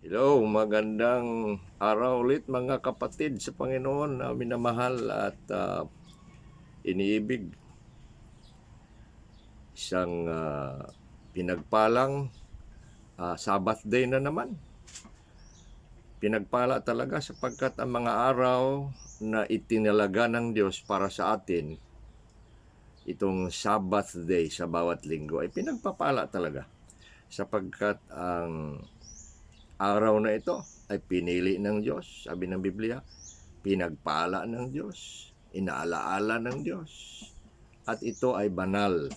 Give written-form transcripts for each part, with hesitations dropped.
Hello, magandang araw ulit mga kapatid sa Panginoon na minamahal at iniibig. Isang pinagpalang Sabbath day na naman. Pinagpala talaga sapagkat ang mga araw na itinalaga ng Diyos para sa atin, itong Sabbath day sa bawat linggo ay pinagpapala talaga. Sapagkat ang araw na ito ay pinili ng Diyos, sabi ng Biblia, pinagpala ng Diyos, inaalaala ng Diyos, at ito ay banal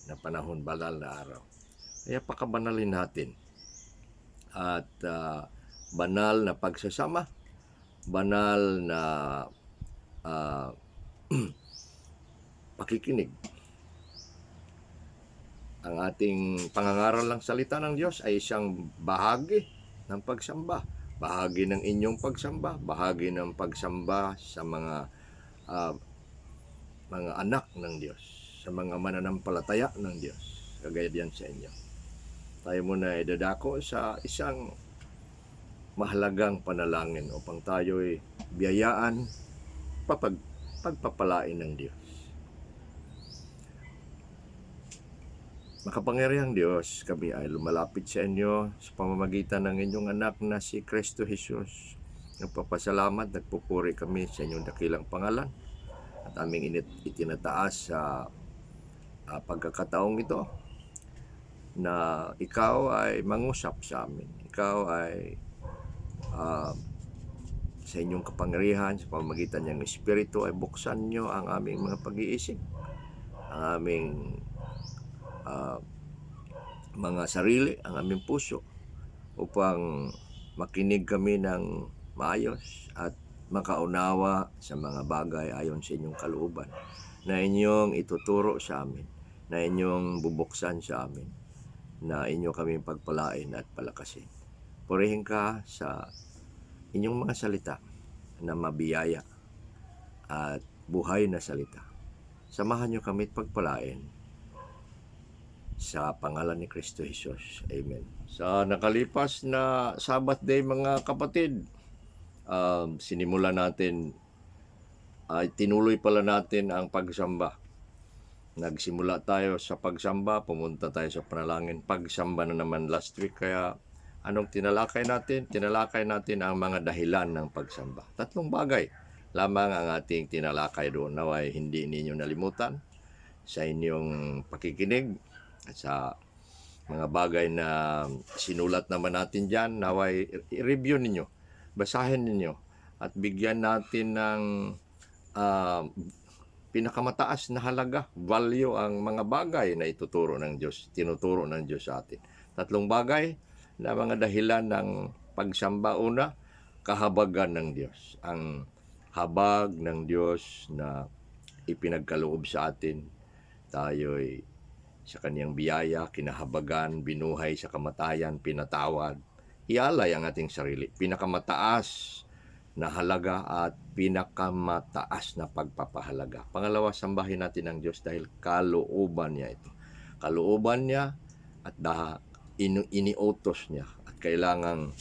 na panahon, banal na araw. Kaya pakabanalin natin. At banal na pagsasama, banal na pakikinig. Ang ating pangangaral ng salita ng Diyos ay isang bahagi ng pagsamba. Bahagi ng inyong pagsamba, bahagi ng pagsamba sa mga anak ng Diyos, sa mga mananampalataya ng Diyos, kagaya diyan sa inyo. Tayo muna idadako sa isang mahalagang panalangin upang tayo'y biyayaan, pagpapalain ng Diyos. Makapangyarihang Diyos, kami ay lumalapit sa inyo sa pamamagitan ng inyong anak na si Kristo Jesus. Nagpapasalamat, nagpupuri kami sa inyong dakilang pangalan at aming itinataas sa pagkakataong ito na ikaw ay mangusap sa amin. Ikaw ay sa inyong kapangyarihan, sa pamamagitan ng Espiritu ay buksan nyo ang aming mga pag-iisip, ang aming mga sarili, ang aming puso, upang makinig kami ng maayos at makaunawa sa mga bagay ayon sa inyong kalooban na inyong ituturo sa amin, na inyong bubuksan sa amin, na inyo kaming pagpalain at palakasin. Purihin ka sa inyong mga salita na mabiyaya at buhay na salita. Samahan nyo kami at pagpalain sa pangalan ni Kristo Jesus. Amen. Sa nakalipas na Sabbath day mga kapatid, sinimula natin, tinuloy pala natin ang pagsamba. Nagsimula tayo sa pagsamba, pumunta tayo sa panalangin, pagsamba na naman last week. Kaya anong tinalakay natin? Tinalakay natin ang mga dahilan ng pagsamba. 3 bagay lamang ang ating tinalakay doon. Naway hindi ninyo nalimutan sa inyong pakikinig at sa mga bagay na sinulat naman natin dyan. Naway i-review ninyo, basahin ninyo at bigyan natin ng pinakamataas na halaga, value ang mga bagay na ituturo ng Diyos, tinuturo ng Diyos sa atin. 3 bagay na mga dahilan ng pagsamba. Una, kahabagan ng Diyos. Ang habag ng Diyos na ipinagkaloob sa atin, tayo'y sa kanyang biyaya, kinahabagan, binuhay sa kamatayan, pinatawad, ialay ang ating sarili. Pinakamataas na halaga at pinakamataas na pagpapahalaga. Pangalawa, sambahin natin ang Diyos dahil kalooban niya ito. Kalooban niya at iniutos niya at kailangang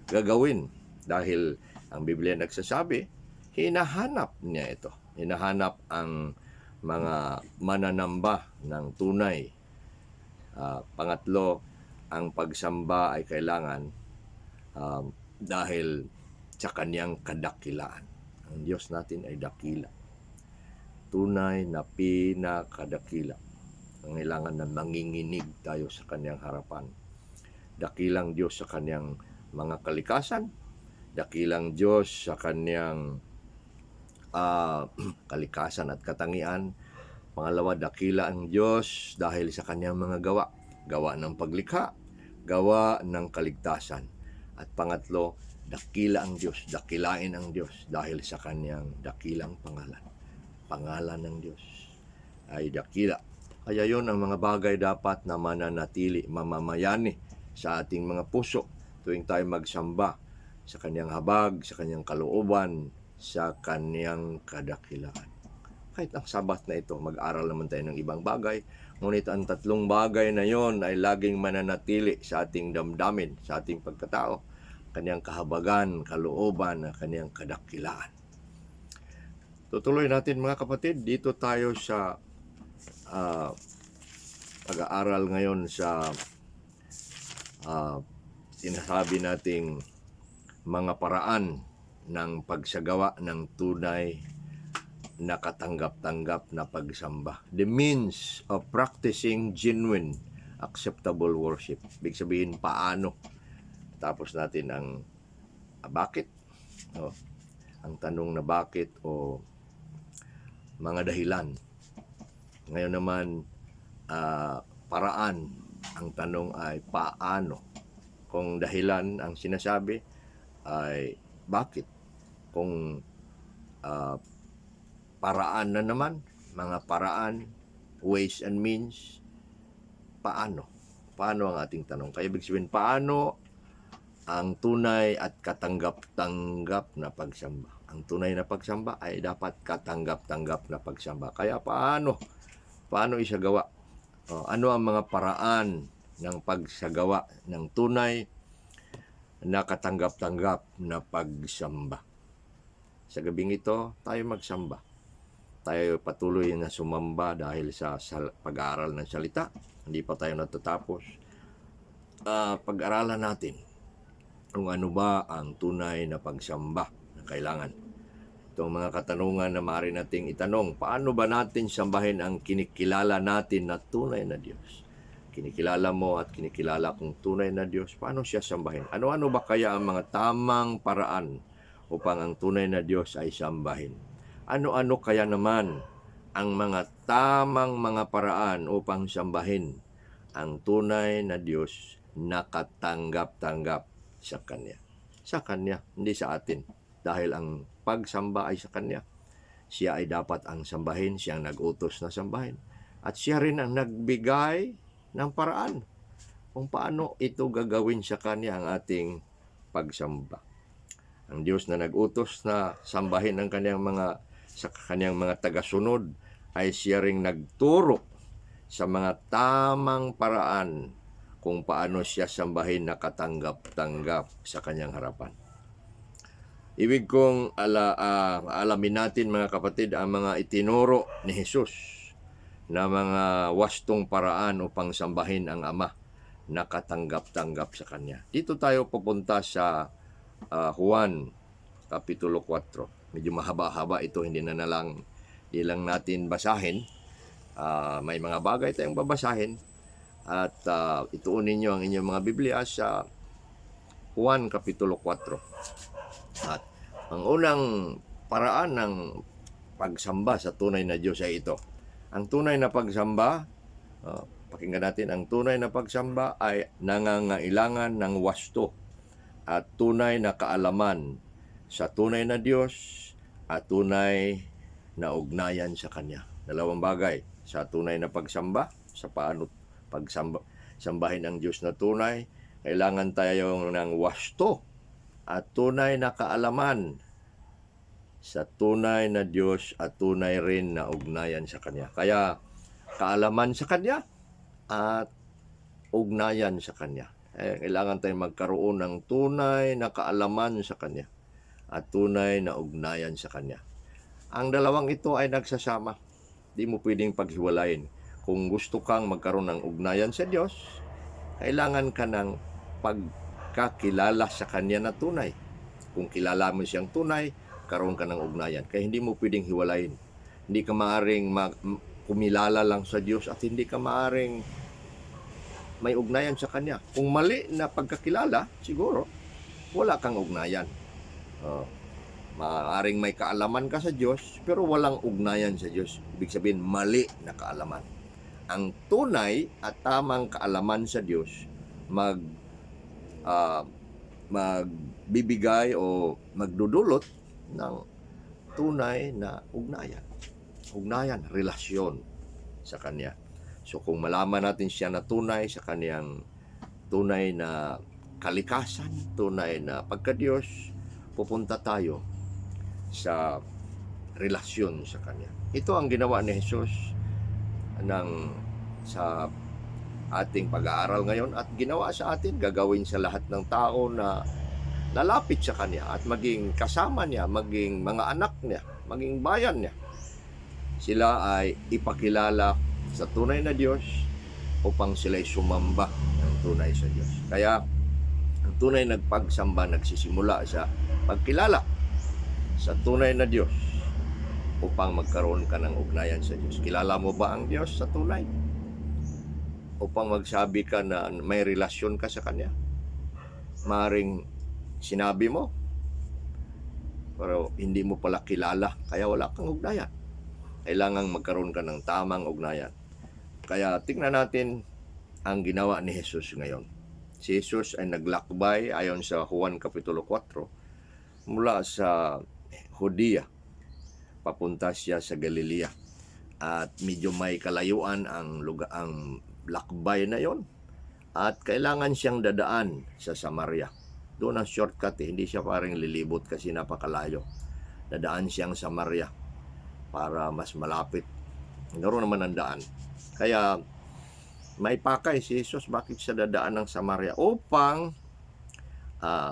gagawin dahil ang Biblia nagsasabi, hinahanap niya ito. Hinahanap ang mga mananamba ng tunay. Pangatlo, ang pagsamba ay kailangan dahil sa kanyang kadakilaan. Ang Diyos natin ay dakila. Tunay na pinakadakila. Ang kailangan na nanginginig tayo sa kanyang harapan. Dakilang Diyos sa kanyang mga kalikasan. Dakilang Diyos sa kanyang kalikasan at katangian. Pangalawa, dakila ang Diyos dahil sa kanyang mga gawa. Gawa ng paglikha, gawa ng kaligtasan. At pangatlo, dakila ang Diyos, dakilain ang Diyos dahil sa kanyang dakilang pangalan. Pangalan ng Diyos ay dakila. Kaya yun ang mga bagay dapat na mananatili, mamamayani sa ating mga puso tuwing tayo magsamba sa kanyang habag, sa kanyang kalooban, sa kanyang kadakilaan. Kahit ang Sabat na ito, mag-aral naman tayo ng ibang bagay. Ngunit ang 3 bagay na yon ay laging mananatili sa ating damdamin, sa ating pagkatao. kaniyang kahabagan, kalooban, na kaniyang kadakilaan. Tutuloy natin mga kapatid, dito tayo sa pag-aaral ngayon sa sinasabi nating mga paraan ng pagsagawa ng tunay na katanggap-tanggap na pagsamba. The means of practicing genuine, acceptable worship. Ibig sabihin, paano? Tapos natin ang bakit. Ang tanong na bakit o mga dahilan. Ngayon naman, paraan. Ang tanong ay paano. Kung dahilan ang sinasabi ay bakit. Kung paraan na naman, mga paraan, ways and means, paano? Paano ang ating tanong? Kaya ibig sabihin, paano ang tunay at katanggap-tanggap na pagsamba? Ang tunay na pagsamba ay dapat katanggap-tanggap na pagsamba. Kaya paano? Paano isagawa? Ano ang mga paraan ng pagsagawa ng tunay na katanggap-tanggap na pagsamba? Sa gabing ito, tayo magsamba. Tayo patuloy na sumamba dahil sa pag-aaral ng salita. Hindi pa tayo natatapos. Pag-aralan natin kung ano ba ang tunay na pagsamba na kailangan. Itong mga katanungan na maaari nating itanong, paano ba natin sambahin ang kinikilala natin na tunay na Diyos? Kinikilala mo at kinikilala kong tunay na Diyos, paano siya sambahin? Ano-ano ba kaya ang mga tamang paraan upang ang tunay na Diyos ay sambahin? Ano-ano kaya naman ang mga tamang mga paraan upang sambahin ang tunay na Diyos na katanggap-tanggap sa Kanya? Sa Kanya, hindi sa atin. Dahil ang pagsamba ay sa Kanya. Siya ay dapat ang sambahin, siyang nag-utos na sambahin. At siya rin ang nagbigay ng paraan kung paano ito gagawin sa Kanya ang ating pagsamba. Ang Diyos na nag-utos na sambahin ang sa kanyang mga tagasunod ay siya ring nagturo sa mga tamang paraan kung paano siya sambahin na katanggap-tanggap sa kanyang harapan. Ibig kong alamin natin mga kapatid ang mga itinuro ni Jesus na mga wastong paraan upang sambahin ang Ama na katanggap-tanggap sa Kanya. Dito tayo pupunta sa Juan Kapitulo 4. Medyo mahaba-haba ito, hindi lang natin basahin. May mga bagay tayong babasahin. At ituunin nyo ang inyong mga Biblia sa Juan Kapitulo 4. At ang unang paraan ng pagsamba sa tunay na Diyos ay ito. Ang tunay na pagsamba, pakinggan natin, ang tunay na pagsamba ay nangangailangan ng wasto at tunay na kaalaman sa tunay na Diyos at tunay na ugnayan sa Kanya. Dalawang bagay, sa tunay na pagsamba, sa paano sambahin ang Diyos na tunay, kailangan tayo ng wasto at tunay na kaalaman sa tunay na Diyos at tunay rin na ugnayan sa Kanya. Kaya kaalaman sa Kanya at ugnayan sa Kanya. Kailangan tayong magkaroon ng tunay na kaalaman sa Kanya at tunay na ugnayan sa Kanya. Ang dalawang ito ay nagsasama. Di mo pwedeng paghiwalayin. Kung gusto kang magkaroon ng ugnayan sa Diyos, kailangan ka ng pagkakilala sa Kanya na tunay. Kung kilala mo siyang tunay, karoon ka ng ugnayan. Kaya hindi mo pwedeng hiwalayin. Hindi ka maaaring kumilala lang sa Diyos at hindi ka maaaring may ugnayan sa Kanya. Kung mali na pagkakilala, siguro, wala kang ugnayan. Maaaring may kaalaman ka sa Diyos, pero walang ugnayan sa Diyos. Ibig sabihin, mali na kaalaman. Ang tunay at tamang kaalaman sa Diyos, magbibigay o magdudulot ng tunay na ugnayan. Ugnayan, relasyon sa Kanya. So kung malaman natin siya na tunay sa Kaniyang tunay na kalikasan, tunay na pagka-Diyos, pupunta tayo sa relasyon sa Kanya. Ito ang ginawa ni Jesus sa ating pag-aaral ngayon at ginawa sa atin, gagawin sa lahat ng tao na lalapit sa Kanya at maging kasama niya, maging mga anak niya, maging bayan niya. Sila ay ipakilala sa tunay na Diyos upang sila'y sumamba ng tunay sa Diyos. Kaya ang tunay nagpagsamba nagsisimula sa pagkilala sa tunay na Diyos upang magkaroon ka ng ugnayan sa Diyos. Kilala mo ba ang Diyos sa tunay? Upang magsabi ka na may relasyon ka sa Kanya. Maring sinabi mo, pero hindi mo pala kilala, kaya wala kang ugnayan. Kailangang magkaroon ka ng tamang ugnayan. Kaya tingnan natin ang ginawa ni Jesus ngayon. Si Jesus ay naglakbay ayon sa Juan Kapitulo 4 mula sa Judea. Papunta siya sa Galilea. At medyo may kalayuan ang lakbay na yon. At kailangan siyang dadaan sa Samaria. Doon ang shortcut hindi siya parang lilibot kasi napakalayo. Dadaan siyang Samaria para mas malapit. Naroon naman ang daan. Kaya may pakay si Jesus bakit siya dadaan ng Samaria upang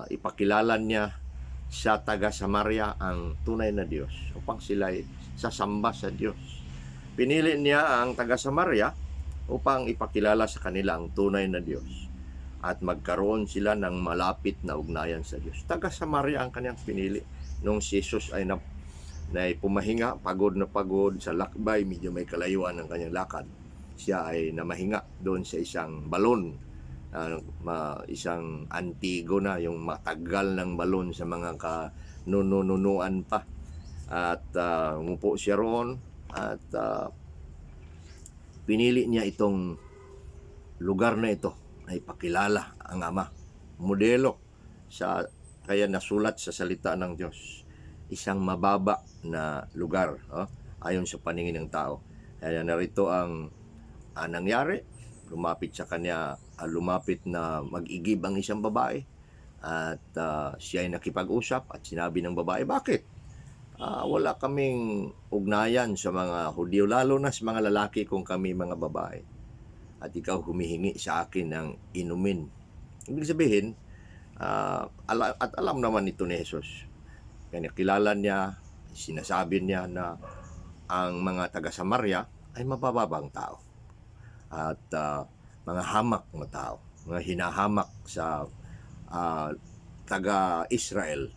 ipakilala niya sa taga Samaria ang tunay na Diyos upang sila sasamba sa Diyos. Pinili niya ang taga Samaria upang ipakilala sa kanila ang tunay na Diyos at magkaroon sila ng malapit na ugnayan sa Diyos. Taga Samaria ang kanyang pinili. Nung si Jesus ay pumahinga, pagod na pagod sa lakbay, medyo may kalayuan ang kanyang lakad, siya ay namahinga doon sa isang balon, isang Antigona, yung matagal ng balon sa mga kanununuan pa. At umupo siya roon at pinili niya itong lugar na ito ay pakilala ang Ama. Modelo kaya nasulat sa salita ng Diyos. Isang mababa na lugar ayon sa paningin ng tao. Kaya narito ang nangyari. Lumapit sa kanya, lumapit na mag-igib ang isang babae. At siya ay nakipag-usap at sinabi ng babae, bakit? Wala kaming ugnayan sa mga Hudyo, lalo na sa mga lalaki kung kami mga babae. At ikaw humihingi sa akin ng inumin. Ibig sabihin, at alam naman ito ni Jesus. Kaya kilala niya, sinasabi niya na ang mga taga Samaria ay mabababang tao. At mga hamak na tao, mga hinahamak sa taga Israel.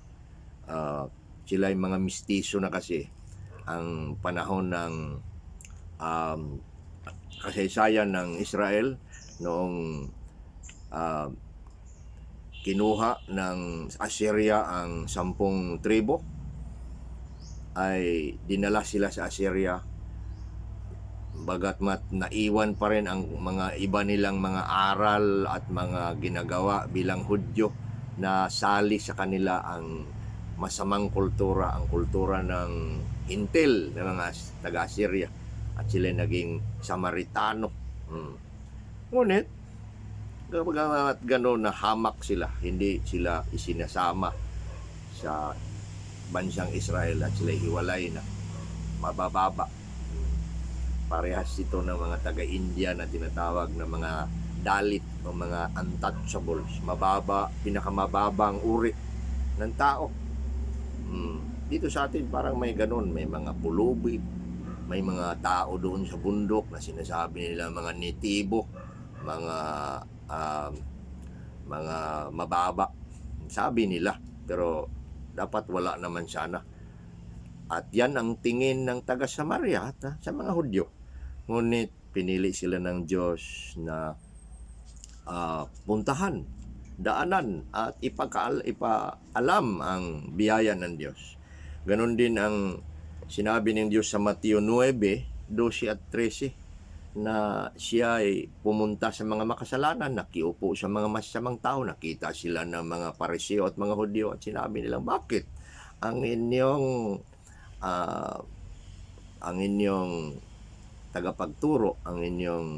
Sila ay mga mistiso na kasi. Ang panahon ng kasaysayan ng Israel noong kinuha ng Assyria ang 10 tribo, ay dinala sila sa Assyria, bagatmat naiwan pa rin ang mga iba nilang mga aral at mga ginagawa bilang Hudyo, na sali sa kanila ang masamang kultura, ang kultura ng hintil ng mga taga-Assyria, at sila naging Samaritano. Ngunit kapag gano'n na hamak sila, hindi sila isinasama sa bansang Israel at sila hiwalay na, mabababa. Parehas ito ng mga taga-India na tinatawag na mga Dalit o mga untouchables. Mababa, pinakamababang uri ng tao. Dito sa atin parang may gano'n, may mga pulubi, may mga tao doon sa bundok na sinasabi nila mga netibo, mga mababa, sabi nila, pero dapat wala naman sana. At yan ang tingin ng taga Samaria sa mga Hudyo. Ngunit pinili sila ng Diyos na puntahan, daanan at ipaalam ang biyaya ng Diyos. Ganon din ang sinabi ng Diyos sa Mateo 9:12 at 13 na siya ay pumunta sa mga makasalanan, nakiupo sa mga masasamang tao, nakita sila ng mga Pariseo at mga Hudyo at sinabi nilang, bakit ang inyong tagapagturo, ang inyong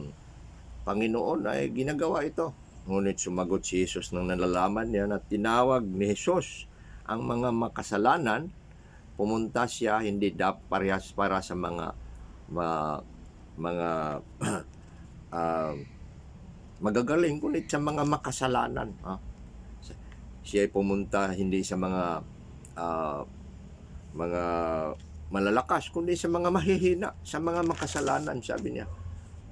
Panginoon ay ginagawa ito? Ngunit sumagot si Jesus nang nalalaman niya na tinawag ni Jesus ang mga makasalanan. Pumunta siya hindi parehas para sa mga magagaling, kundi sa mga makasalanan. Siya ay pumunta hindi sa ah, mga malalakas, kundi sa mga mahihina, sa mga makasalanan, sabi niya.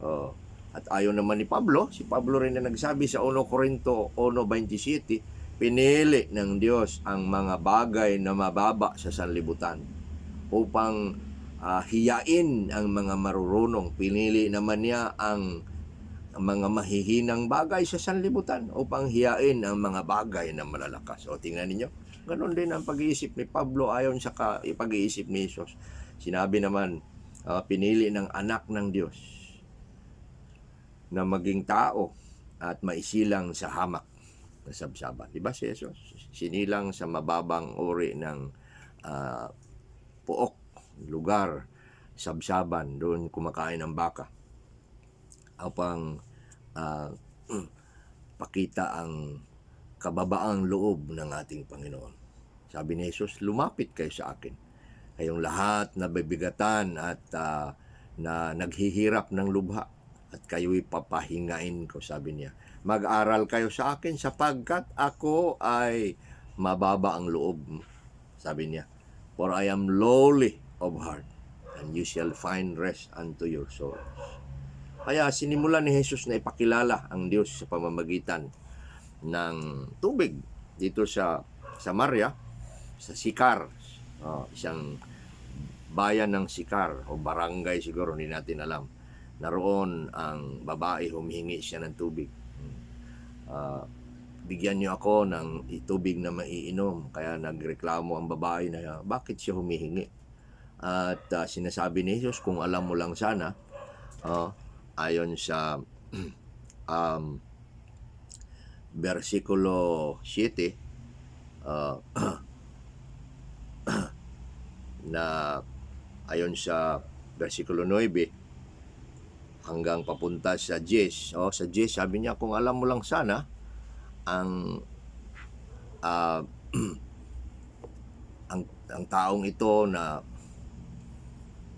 Oh. At ayon naman ni Pablo, si Pablo rin na nagsabi sa 1 Corinto 1:27, pinili ng Diyos ang mga bagay na mababa sa sanlibutan upang hiyain ang mga marurunong. Pinili naman niya ang mga mahihinang bagay sa sanlibutan upang hiyain ang mga bagay na malalakas. O tingnan ninyo, ganon din ang pag-iisip ni Pablo ayon sa pag-iisip ni Jesus. Sinabi naman, pinili ng anak ng Diyos na maging tao at maisilang sa hamak na sabsaban. Diba si Jesus? Sinilang sa mababang uri ng puok, lugar, sabsaban, doon kumakain ng baka upang pakita ang kababaang loob ng ating Panginoon. Sabi ni Jesus, lumapit kayo sa akin, kayong lahat na bibigatan at na naghihirap ng lubha, at kayo'y papahingain ko, sabi niya. Mag-aral kayo sa akin sapagkat ako ay mababa ang loob, sabi niya. For I am lowly of heart, and you shall find rest unto your souls. Kaya sinimulan ni Jesus na ipakilala ang Diyos sa pamamagitan ng tubig dito sa Samaria, sa Sikar, isang bayan ng Sikar o barangay siguro, hindi natin alam. Naroon ang babae, humihingi siya ng tubig. Bigyan niyo ako ng tubig na maiinom. Kaya nagreklamo ang babae na bakit siya humihingi. At sinasabi ni Jesus, kung alam mo lang sana, ayon sa versikulo 7, na ayon sa versikulo 9 hanggang papunta sa 10. Sa 10 sabi niya, kung alam mo lang sana ang ang taong ito na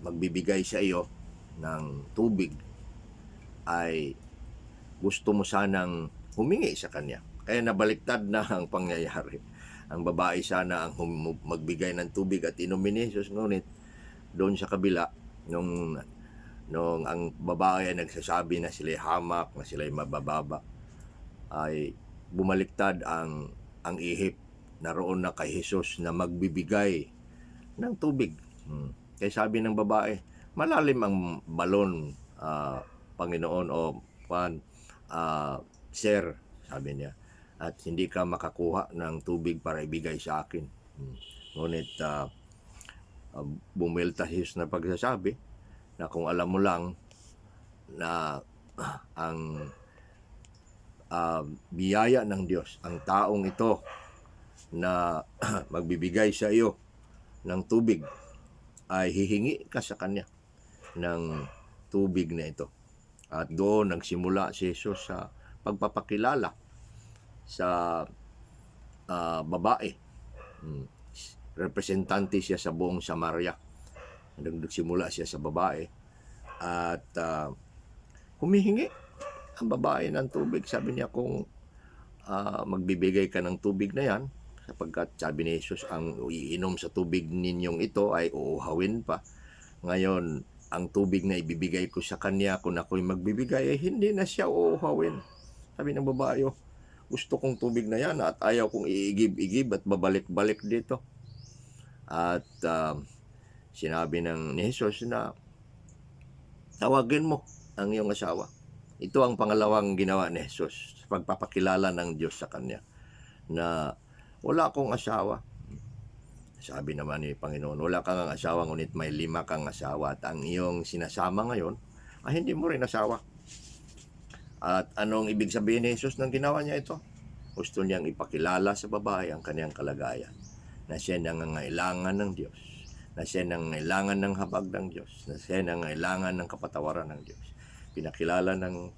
magbibigay sa iyo ng tubig ay gusto mo sanang humingi sa kanya. Kaya nabaliktad na ang pangyayari. Ang babae sana ang magbigay ng tubig at inumin ni Jesus, ngunit doon sa kabila, nung ang babae ay nagsasabi na sila'y hamak, na sila'y mabababa, ay bumaliktad ang ihip naroon na kay Jesus na magbibigay ng tubig. Kaya sabi ng babae, malalim ang balon, Panginoon, o Sir, sabi niya, at hindi ka makakuha ng tubig para ibigay sa akin. Ngunit bumilta Jesus na pagsasabi na kung alam mo lang na ang biyaya ng Diyos, ang taong ito na magbibigay sa iyo ng tubig, ay hihingi ka sa kanya ng tubig na ito. At doon nagsimula si Jesus sa pagpapakilala sa babae. Representante siya sa buong Samaria. Nagsimula siya sa babae at humihingi ang babae ng tubig. Sabi niya, kung magbibigay ka ng tubig na yan, sapagkat sabi ni Jesus, ang iinom sa tubig ninyong ito ay uuhawin pa. Ngayon, ang tubig na ibibigay ko sa kanya, kung ako'y magbibigay, ay hindi na siya uuhawin. Sabi ng babae, gusto kong tubig na yan at ayaw kong iigib-igib at babalik-balik dito. At sinabi ni Jesus na tawagin mo ang iyong asawa. Ito ang pangalawang ginawa ni Jesus, pagpapakilala ng Diyos sa kanya, na wala akong asawa. Sabi naman ni Panginoon, wala kang asawa, ngunit may 5 kang asawa, at ang iyong sinasama ngayon ay hindi mo rin asawa. At anong ibig sabihin ni Jesus nang ginawa niya ito? Gusto niyang ipakilala sa babae ang kaniyang kalagayan, na siya nangangailangan ng Diyos, na siya nangangailangan ng habag ng Diyos, na siya nangangailangan ng kapatawaran ng Diyos. Pinakilala ni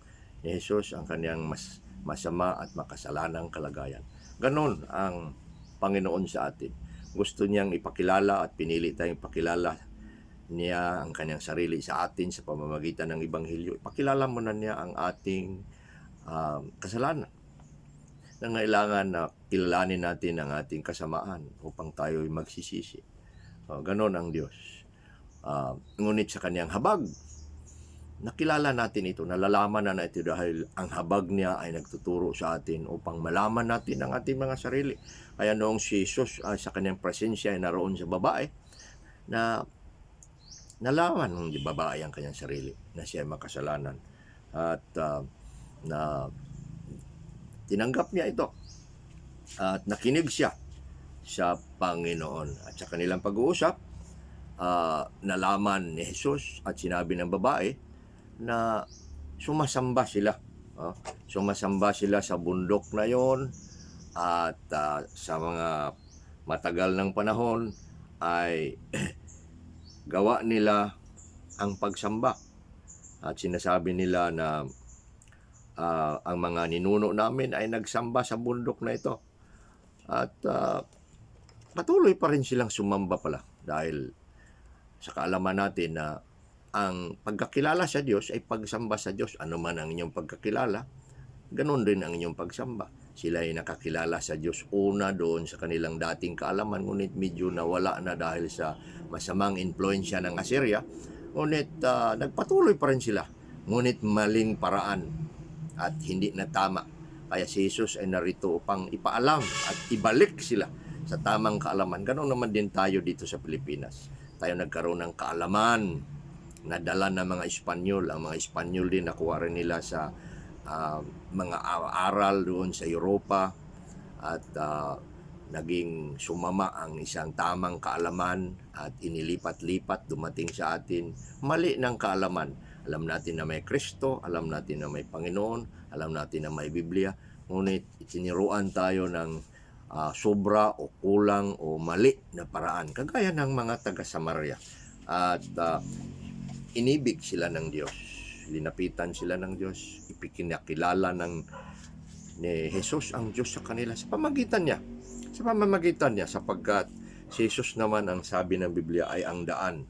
Jesus ang kaniyang masama at makasalanang kalagayan. Ganon ang Panginoon sa atin. Gusto niyang ipakilala at pinili tayong ipakilala niya ang kanyang sarili sa atin sa pamamagitan ng Ebanghelyo. Ipakilala mo na niya ang ating kasalanan. nangailangan na kilalanin natin ang ating kasamaan upang tayo'y magsisisi. Ganon ang Diyos. Ngunit sa kanyang habag, nakilala natin ito, nalalaman na ito dahil ang habag niya ay nagtuturo sa atin upang malaman natin ang ating mga sarili. Kaya noong si Jesus sa kanyang presensya ay naroon sa babae, na nalaman ng babae ang kanyang sarili na siya ay makasalanan. At na tinanggap niya ito at nakinig siya sa Panginoon. At sa kanilang pag-uusap, nalaman ni Jesus at sinabi ng babae na sumasamba sila. Sumasamba sila sa bundok na yon at sa mga matagal ng panahon ay gawa nila ang pagsamba. At sinasabi nila na ang mga ninuno namin ay nagsamba sa bundok na ito. At patuloy pa rin silang sumamba pala dahil sa kaalaman natin na ang pagkakilala sa Diyos ay pagsamba sa Diyos. Ano man ang inyong pagkakilala, ganun din ang inyong pagsamba. Sila ay nakakilala sa Diyos una doon sa kanilang dating kaalaman, ngunit medyo nawala na dahil sa masamang impluensya ng Assyria. Ngunit nagpatuloy pa rin sila, ngunit maling paraan at hindi na tama. Kaya si Jesus ay narito upang ipaalam at ibalik sila sa tamang kaalaman. Ganon naman din tayo dito sa Pilipinas. Tayo nagkaroon ng kaalaman na dala ng mga Espanyol. Ang mga Espanyol din nakuha rin nila sa mga aral doon sa Europa at naging sumama ang isang tamang kaalaman at inilipat-lipat dumating sa atin mali ng kaalaman. Alam natin na may Kristo, alam natin na may Panginoon, alam natin na may Biblia, ngunit itiniruan tayo ng sobra o kulang o mali na paraan, kagaya ng mga taga-Samaria. At inibig sila ng Diyos, linapitan sila ng Diyos, ipikinakilala ni Jesus ang Diyos sa kanila sa pamamagitan niya, sapagkat si Jesus naman ang sabi ng Biblia ay ang daan,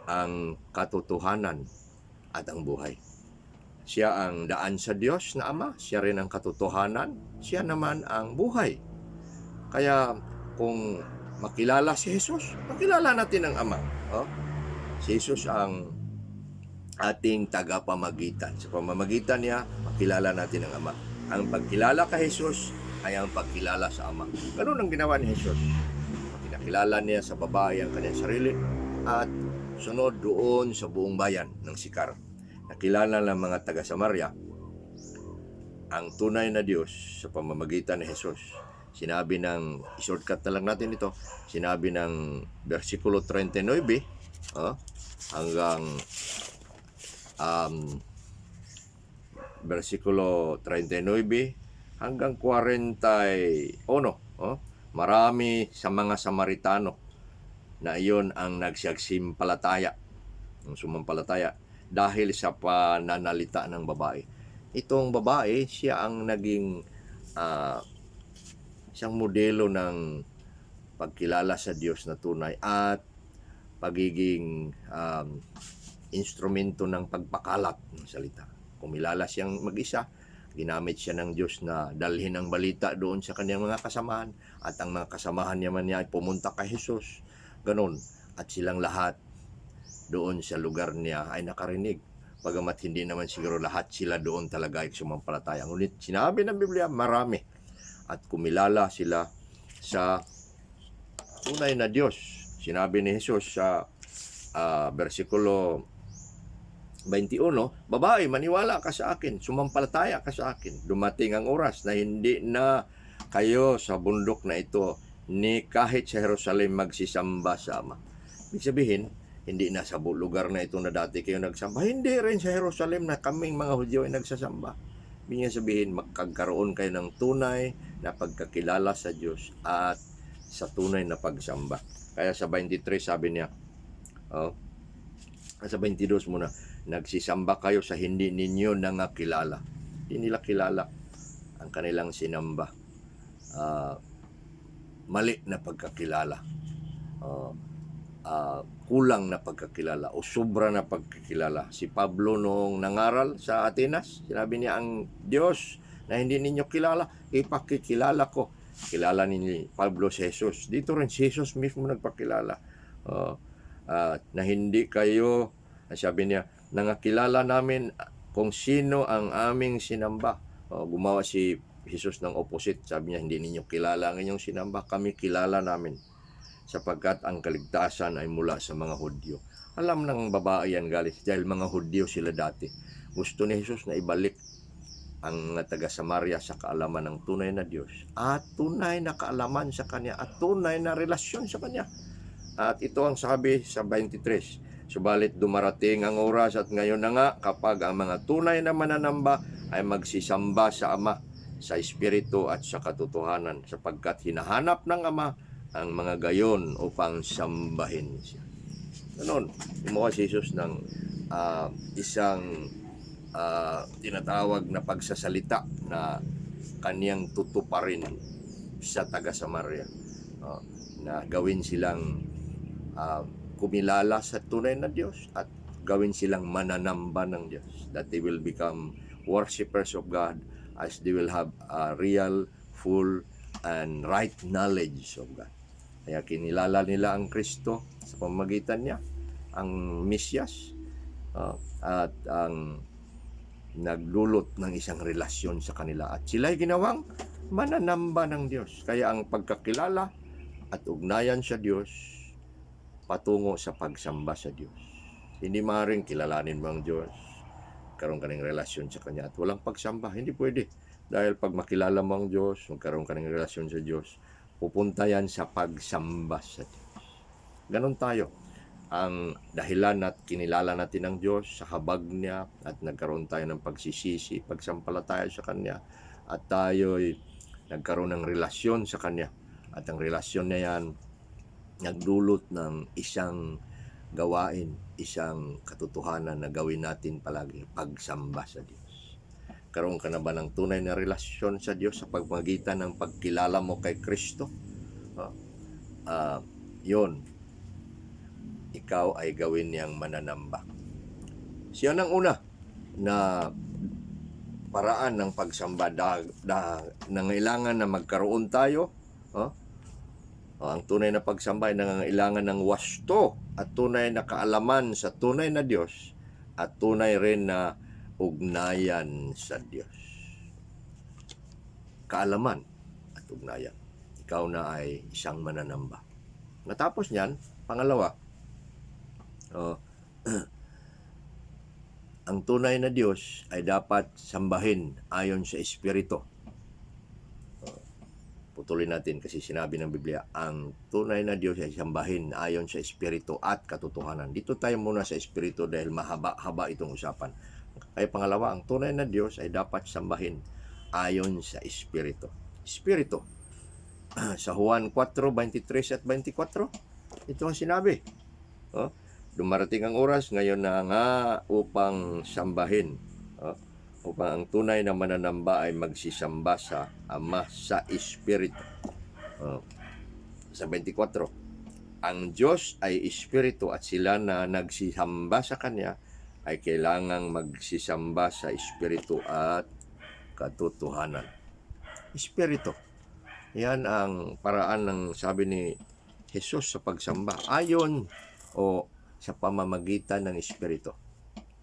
ang katotohanan at ang buhay. Siya ang daan sa Diyos na Ama, siya rin ang katotohanan, siya naman ang buhay. Kaya kung makilala si Jesus, makilala natin ang Ama. Si Jesus ang ating tagapamagitan. Sa pamamagitan niya, makilala natin ang Ama. Ang pagkilala kay Jesus ay ang pagkilala sa Ama. Ganun ang ginawa ni Jesus. Pinakilala niya sa babae ang kanyang sarili at sunod doon sa buong bayan ng Sikar. Nakilala ng mga taga-Samaria ang tunay na Diyos sa pamamagitan ni Jesus. Sinabi ng, shortcut na lang natin ito, sinabi ng versikulo 39 hanggang versikulo 39 hanggang 41, marami sa mga Samaritano na iyon ang nagsagsimpalataya, ang sumampalataya dahil sa pananalita ng babae. Itong babae, siya ang naging isang modelo ng pagkilala sa Diyos na tunay at pagiging instrumento ng pagpakalat ng salita. Kumilala siyang mag-isa, ginamit siya ng Diyos na dalhin ang balita doon sa kanyang mga kasamahan at ang mga kasamahan niya ay pumunta kay Jesus. Ganon. At silang lahat doon sa lugar niya ay nakarinig. Bagamat hindi naman siguro lahat sila doon talaga ay sumampalataya. Ngunit sinabi ng Biblia, marami. At kumilala sila sa tunay na Diyos. Sinabi ni Jesus sa versikulo 21, babae, maniwala ka sa akin, sumampalataya ka sa akin. Dumating ang oras na hindi na kayo sa bundok na ito ni kahit sa Jerusalem magsisamba sa Ama. Ibig sabihin, hindi na sa lugar na ito na dati kayo nagsamba. Hindi rin sa Jerusalem na kaming mga Hudyo ay nagsasamba. Ibig sabihin, magkakaroon kayo ng tunay na pagkakilala sa Diyos at sa tunay na pagsamba. Kaya sa 23 sabi niya, sa 22 muna, nagsisamba kayo sa hindi ninyo nangakilala. Hindi nila kilala ang kanilang sinamba. Mali na pagkakilala. Kulang na pagkakilala o sobra na pagkakilala. Si Pablo noong nangaral sa Atenas, sinabi niya ang Diyos na hindi ninyo kilala, ipakikilala ko. Kilala ni Pablo si Jesus. Dito rin si Jesus mismo nagpakilala. Na hindi kayo, sabi niya, nangakilala namin kung sino ang aming sinamba. Gumawa si Jesus ng opposite. Sabi niya, hindi ninyo kilala ang inyong sinamba, kami kilala namin. Sapagkat ang kaligtasan ay mula sa mga Hudyo. Alam ng babae yan galing dahil mga Hudyo sila dati. Gusto ni Jesus na ibalik ang taga Samaria sa kaalaman ng tunay na Diyos at tunay na kaalaman sa Kanya at tunay na relasyon sa Kanya. At ito ang sabi sa 23, subalit dumarating ang oras at ngayon na nga kapag ang mga tunay na mananamba ay magsisamba sa Ama sa Espiritu at sa katotohanan, sapagkat hinahanap ng Ama ang mga gayon upang sambahin siya. Ganon, gumawa si Jesus ng isang tinatawag na pagsasalita na kaniyang tutuparin sa taga Samaria, na gawin silang kumilala sa tunay na Diyos at gawin silang mananamba ng Diyos, that they will become worshipers of God as they will have a real, full, and right knowledge of God. Kaya kinilala nila ang Kristo sa pamamagitan niya, ang Mesyas, at ang nagdulot ng isang relasyon sa kanila. At sila'y ginawang mananamba ng Diyos. Kaya ang pagkakilala at ugnayan sa Diyos patungo sa pagsamba sa Diyos. Hindi maaaring kilalanin mo ang Diyos, karoon ka ng relasyon sa Kanya at walang pagsamba. Hindi pwede. Dahil pag makilala mo ang Diyos, magkaroon ka ng relasyon sa Diyos, pupunta yan sa pagsamba sa Diyos. Ganon tayo. Ang dahilan at kinilala natin ang Diyos sa habag niya at nagkaroon tayo ng pagsisisi, pagsampalataya sa Kanya at tayo'y nagkaroon ng relasyon sa Kanya. At ang relasyon na yan nagdulot ng isang gawain, isang katotohanan na gawin natin palagi, pagsamba sa Diyos. Karoon ka na ba ng tunay na relasyon sa Diyos sa pagmagitan ng pagkilala mo kay Kristo? Yun, ikaw ay gawin niyang mananamba. Siya nang una na paraan ng pagsamba, nangailangan na magkaroon tayo. Ang tunay na pagsamba ay nangangailangan ng wasto at tunay na kaalaman sa tunay na Diyos at tunay rin na ugnayan sa Diyos. Kaalaman at ugnayan. Ikaw na ay isang mananamba. Natapos niyan, pangalawa, ang tunay na Diyos ay dapat sambahin ayon sa Espiritu. Putulin natin kasi sinabi ng Biblia, ang tunay na Diyos ay sambahin ayon sa Espiritu at katotohanan. Dito tayo muna sa Espiritu dahil mahaba-haba itong usapan. Kaya pangalawa, ang tunay na Diyos ay dapat sambahin ayon sa Espiritu. Espiritu. Sa Juan 4:23 at 24, ito ang sinabi. Dumarating ang oras, ngayon na nga upang sambahin. Upang ang tunay na mananamba ay magsisamba sa Ama sa Espiritu. Sa 24, ang Diyos ay Espiritu at sila na nagsisamba sa Kanya ay kailangang magsisamba sa Espiritu at katotohanan. Espiritu. Yan ang paraan ng sabi ni Jesus sa pagsamba. Ayon o sa pamamagitan ng Espiritu.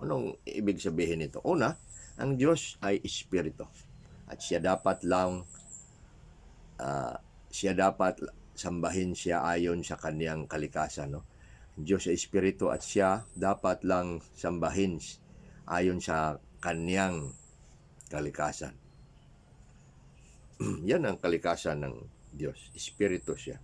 Anong ibig sabihin nito? Una, ang Diyos ay Espiritu at siya dapat sambahin siya ayon sa kaniyang kalikasan. Diyos ay Espiritu at siya dapat lang sambahin ayon sa kaniyang kalikasan. Yan ang kalikasan ng Diyos. Espiritu siya.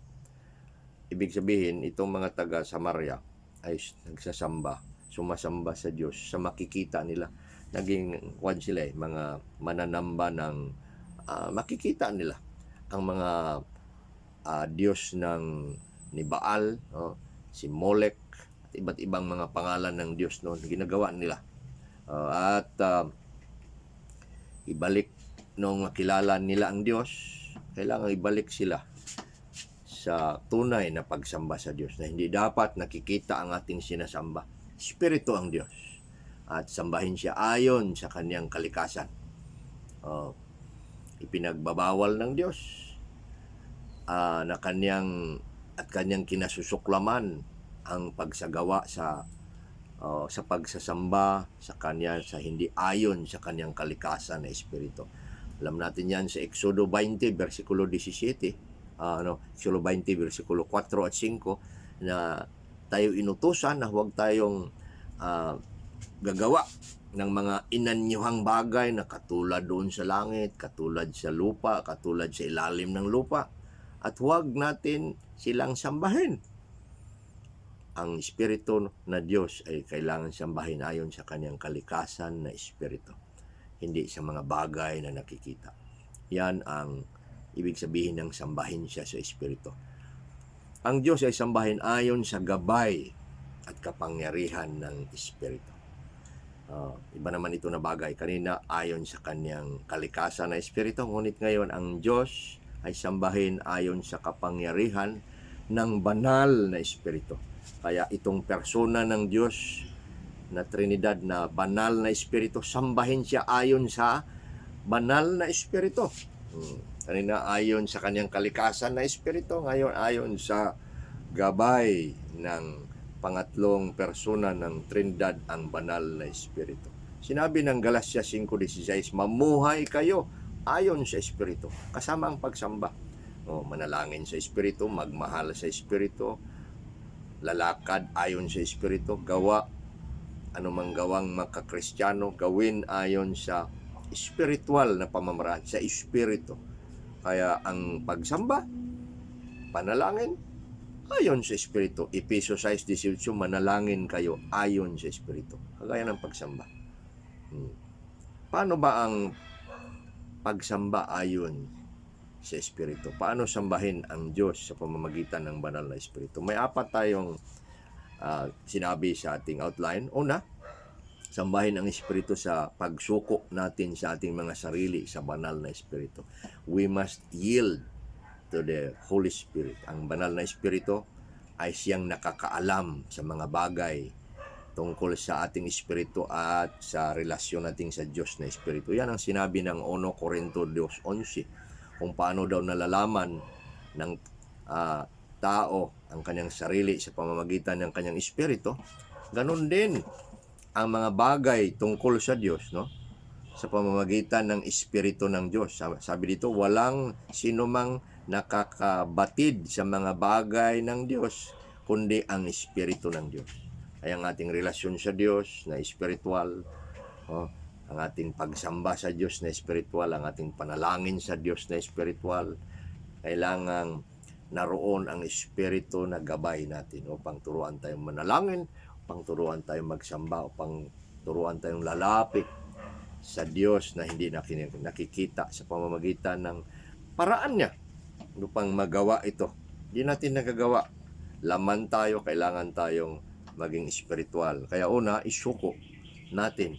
Ibig sabihin, itong mga taga Samaria ay nagsasamba, sumasamba sa Diyos sa makikita nila. Naging sila mga mananamba ng makikita nila ang mga Diyos ni Baal, si Molek, at iba't ibang mga pangalan ng Diyos noon, ginagawa nila. Ibalik nung makilala nila ang Diyos, kailangan ibalik sila sa tunay na pagsamba sa Diyos na hindi dapat nakikita ang ating sinasamba. Espiritu ang Diyos at sambahin siya ayon sa kaniyang kalikasan. ipinagbabawal ng Diyos, na kanyang kinasusuklaman ang pagsagawa sa pagsasamba sa hindi ayon sa kanyang kalikasan na espiritu. Alam natin yan sa Exodo 20 versikulo 17, Exodo 20 versikulo 4 at 5, na tayo inutusan na huwag tayong gagawa ng mga inanyuhang bagay na katulad doon sa langit, katulad sa lupa, katulad sa ilalim ng lupa, at huwag natin silang sambahin. Ang espiritu na Diyos ay kailangan sambahin ayon sa kanyang kalikasan na espiritu, hindi sa mga bagay na nakikita. Yan ang ibig sabihin ng sambahin siya sa espiritu. Ang Diyos ay sambahin ayon sa gabay at kapangyarihan ng espiritu. Iba naman ito na bagay. Kanina ayon sa kanyang kalikasan na espiritu, ngunit ngayon ang Diyos ay sambahin ayon sa kapangyarihan ng banal na espiritu. Kaya itong persona ng Diyos na Trinidad na banal na espiritu, sambahin siya ayon sa banal na espiritu. Kanina ayon sa kanyang kalikasan na espiritu, ngayon ayon sa gabay ng pangatlong persona ng Trinidad, ang banal na espiritu. Sinabi ng Galatia 5:16, mamuhay kayo ayon sa espiritu, kasama ang pagsamba. Manalangin sa espiritu, magmahal sa espiritu, lalakad ayon sa espiritu, gawa anumang gawang makakristyano, gawin ayon sa espiritual na pamamaraan, sa espiritu. Kaya ang pagsamba, panalangin, ayon sa espiritu. Efeso 6:18, manalangin kayo ayon sa espiritu. Kagaya ng pagsamba. Paano ba ang pagsamba ayon sa espiritu? Paano sambahin ang Diyos sa pamamagitan ng banal na espiritu? May 4 tayong sinabi sa ating outline. Una, sambahin ang espiritu sa pagsuko natin sa ating mga sarili sa banal na espiritu. We must yield to the Holy Spirit. Ang banal na espiritu ay siyang nakakaalam sa mga bagay tungkol sa ating espiritu at sa relasyon natin sa Diyos na espiritu. Yan ang sinabi ng 1 Corinto 2:11, kung paano daw nalalaman ng tao ang kanyang sarili sa pamamagitan ng kanyang espiritu. Ganon din ang mga bagay tungkol sa Diyos, sa pamamagitan ng espiritu ng Diyos. Sabi dito, walang sinumang nakakabatid sa mga bagay ng Diyos kundi ang espiritu ng Diyos. Ay ang ating relasyon sa Diyos na espiritual, ang ating pagsamba sa Diyos na espiritual, ang ating panalangin sa Diyos na espiritual, kailangang naroon ang espiritu na gabay natin upang turuan tayong manalangin, upang turuan tayong magsamba, upang turuan tayong lalapit sa Diyos na hindi nakikita sa pamamagitan ng paraan niya upang magawa ito. Hindi natin nagagawa. Laman tayo, kailangan tayong maging espiritual. Kaya una, isuko natin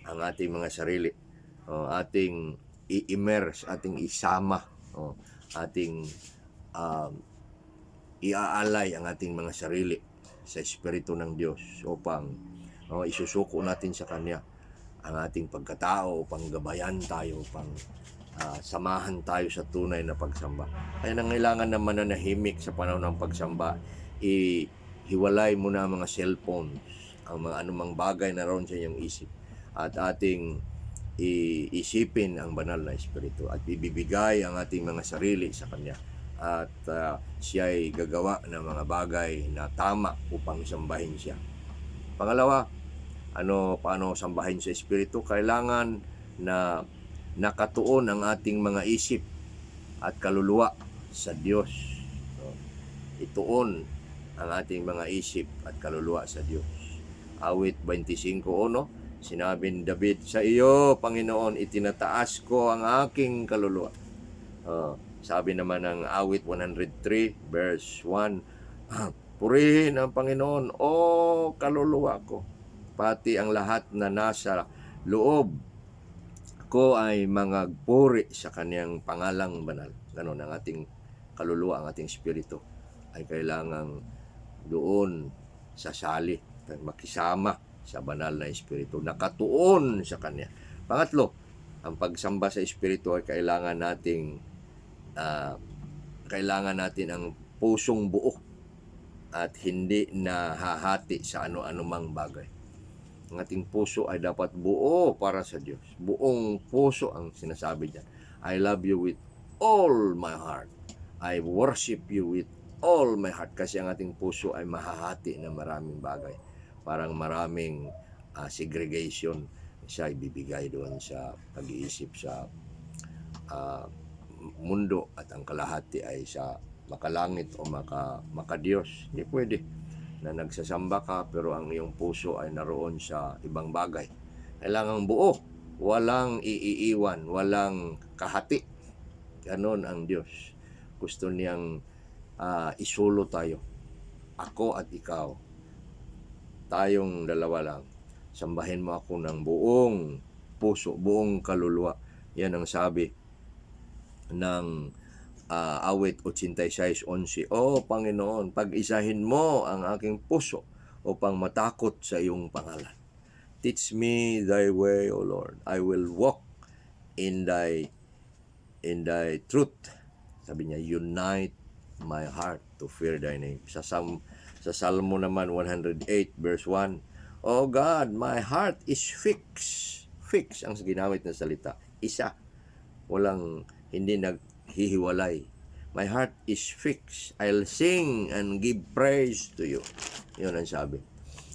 ang ating mga sarili. Ating i-immerse, ating isama, ating iaalay ang ating mga sarili sa espiritu ng Diyos upang isusuko natin sa Kanya ang ating pagkatao, upang gabayan tayo, upang samahan tayo sa tunay na pagsamba. Kaya nangailangan na mananahimik sa panahon ng pagsamba. Hiwalay mo na ang mga cellphones, ang mga anumang bagay na roon sa iyong isip, at ating iisipin ang banal na espiritu at ibibigay ang ating mga sarili sa Kanya, at siya ay gagawa ng mga bagay na tama upang sambahin siya. Pangalawa, paano sambahin sa espiritu? Kailangan na nakatuon ang ating mga isip at kaluluwa sa Diyos. Ituon ang ating mga isip at kaluluwa sa Diyos. Awit 25:1, sinabi ni David, sa iyo, Panginoon, itinataas ko ang aking kaluluwa. Sabi naman ng awit 103 verse 1, purihin ang Panginoon, o kaluluwa ko, pati ang lahat na nasa loob ko ay mangagpuri sa Kaniyang pangalang banal. Ganon ang ating kaluluwa, ang ating espiritu ay kailangang doon sasali, makisama sa banal na espiritu, nakatuon sa Kanya. Pangatlo, Ang pagsamba sa Espiritu ay kailangan natin ang pusong buo at hindi nahahati sa ano-ano mang bagay. Ang ating puso ay dapat buo para sa Diyos. Buong puso ang sinasabi diyan. I love you with all my heart. I worship you with all my heart. Kasi ang ating puso ay mahahati ng maraming bagay. Parang maraming segregation siya ibibigay doon sa pag-iisip sa mundo at ang kalahati ay sa makalangit o makadiyos. Hindi pwede na nagsasamba ka pero ang iyong puso ay naroon sa ibang bagay. Kailangang buo, walang iiwan, walang kahati. Ganon ang Diyos. Gusto niyang isulo tayo. Ako at ikaw. Tayong dalawa lang. Sambahin mo ako ng buong puso, buong kaluluwa. Yan ang sabi ng awit 86:11. O Panginoon, pag-isahin mo ang aking puso upang matakot sa iyong pangalan. Teach me thy way, O Lord. I will walk in thy truth. Sabi niya, unite my heart to fear thy name. Sa Salmo naman 108 verse 1. Oh God, my heart is fixed. Fix ang ginamit na salita. Isa. Hindi naghihiwalay. My heart is fixed. I'll sing and give praise to you. Yun ang sabi.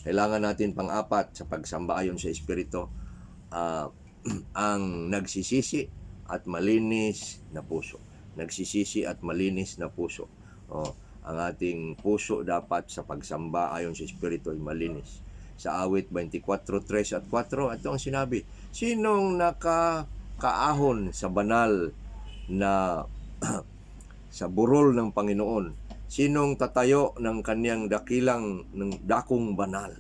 Kailangan natin pang-apat sa pagsamba ayon sa Espiritu, ang nagsisisi at malinis na puso. Nagsisisi at malinis na puso. Ang ating puso dapat sa pagsamba ayon sa Espiritu ay malinis. Sa awit 24:3 at 4, ito ang sinabi, sinong nakakaahon sa banal na sa burol ng Panginoon? Sinong tatayo ng kanyang dakong banal?